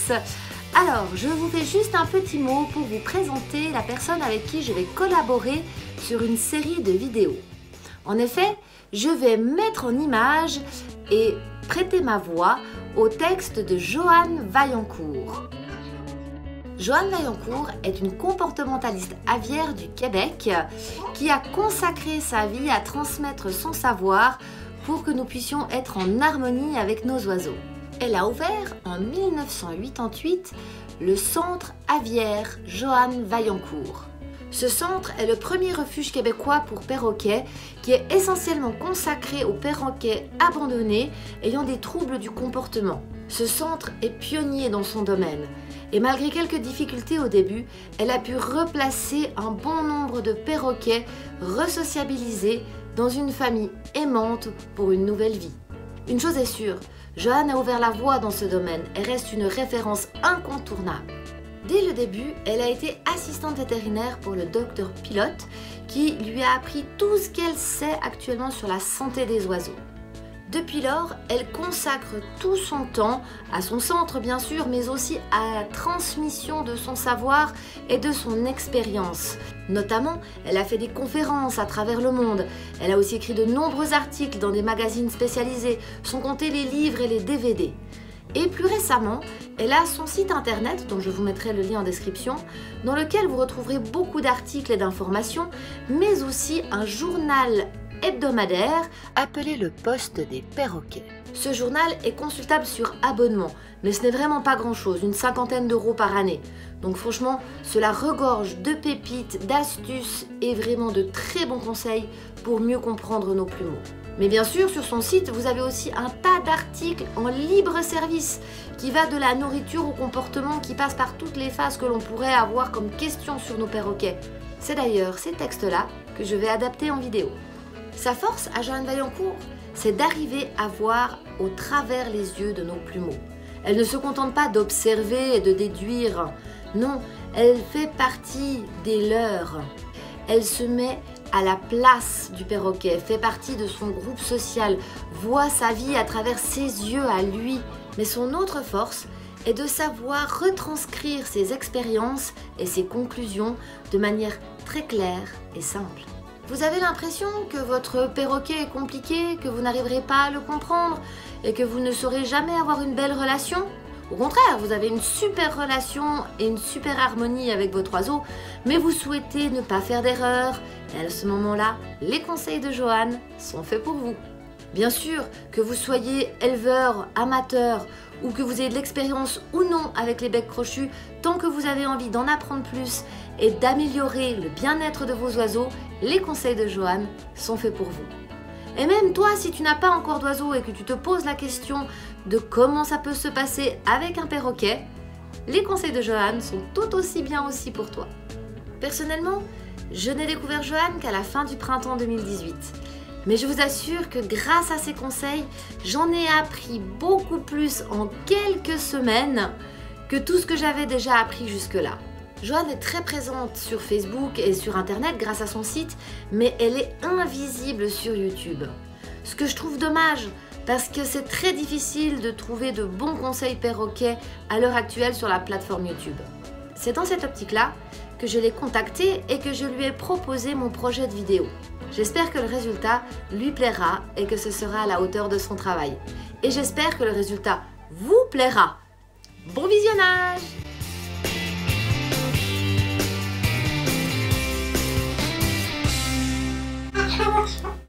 tous. Alors, je vous fais juste un petit mot pour vous présenter la personne avec qui je vais collaborer sur une série de vidéos. En effet, je vais mettre en image et prêter ma voix au texte de Joanne Vaillancourt. Joanne Vaillancourt est une comportementaliste aviaire du Québec qui a consacré sa vie à transmettre son savoir pour que nous puissions être en harmonie avec nos oiseaux. Elle a ouvert en 1988 le centre aviaire Joanne Vaillancourt. Ce centre est le premier refuge québécois pour perroquets qui est essentiellement consacré aux perroquets abandonnés ayant des troubles du comportement. Ce centre est pionnier dans son domaine et malgré quelques difficultés au début, elle a pu replacer un bon nombre de perroquets resociabilisés dans une famille aimante pour une nouvelle vie. Une chose est sûre, Joanne a ouvert la voie dans ce domaine et reste une référence incontournable. Dès le début, elle a été assistante vétérinaire pour le docteur Pilote qui lui a appris tout ce qu'elle sait actuellement sur la santé des oiseaux. Depuis lors, elle consacre tout son temps à son centre bien sûr, mais aussi à la transmission de son savoir et de son expérience. Notamment, elle a fait des conférences à travers le monde. Elle a aussi écrit de nombreux articles dans des magazines spécialisés, sans compter les livres et les DVD. Et plus récemment, elle a son site internet, dont je vous mettrai le lien en description, dans lequel vous retrouverez beaucoup d'articles et d'informations, mais aussi un journal hebdomadaire appelé le Poste des perroquets. Ce journal est consultable sur abonnement, mais ce n'est vraiment pas grand-chose, une cinquantaine d'euros par année. Donc franchement, cela regorge de pépites, d'astuces et vraiment de très bons conseils pour mieux comprendre nos plumeaux. Mais bien sûr, sur son site, vous avez aussi un tas d'articles en libre service qui va de la nourriture au comportement qui passe par toutes les phases que l'on pourrait avoir comme questions sur nos perroquets. C'est d'ailleurs ces textes-là que je vais adapter en vidéo. Sa force à Joanne Vaillancourt, c'est d'arriver à voir au travers les yeux de nos plumeaux. Elle ne se contente pas d'observer et de déduire. Non, elle fait partie des leurs. Elle se met à la place du perroquet, fait partie de son groupe social, voit sa vie à travers ses yeux à lui. Mais son autre force est de savoir retranscrire ses expériences et ses conclusions de manière très claire et simple. Vous avez l'impression que votre perroquet est compliqué, que vous n'arriverez pas à le comprendre et que vous ne saurez jamais avoir une belle relation? Au contraire, vous avez une super relation et une super harmonie avec votre oiseau, mais vous souhaitez ne pas faire d'erreur. Et à ce moment-là, les conseils de Joanne sont faits pour vous. Bien sûr, que vous soyez éleveur, amateur ou que vous ayez de l'expérience ou non avec les becs crochus, tant que vous avez envie d'en apprendre plus et d'améliorer le bien-être de vos oiseaux, les conseils de Joanne sont faits pour vous. Et même toi, si tu n'as pas encore d'oiseau et que tu te poses la question de comment ça peut se passer avec un perroquet, les conseils de Joanne sont tout aussi bien aussi pour toi. Personnellement, je n'ai découvert Joanne qu'à la fin du printemps 2018. Mais je vous assure que grâce à ses conseils, j'en ai appris beaucoup plus en quelques semaines que tout ce que j'avais déjà appris jusque-là. Joanne est très présente sur Facebook et sur Internet grâce à son site, mais elle est invisible sur YouTube. Ce que je trouve dommage, parce que c'est très difficile de trouver de bons conseils perroquets à l'heure actuelle sur la plateforme YouTube. C'est dans cette optique-là que je l'ai contactée et que je lui ai proposé mon projet de vidéo. J'espère que le résultat lui plaira et que ce sera à la hauteur de son travail. Et j'espère que le résultat vous plaira. Bon visionnage!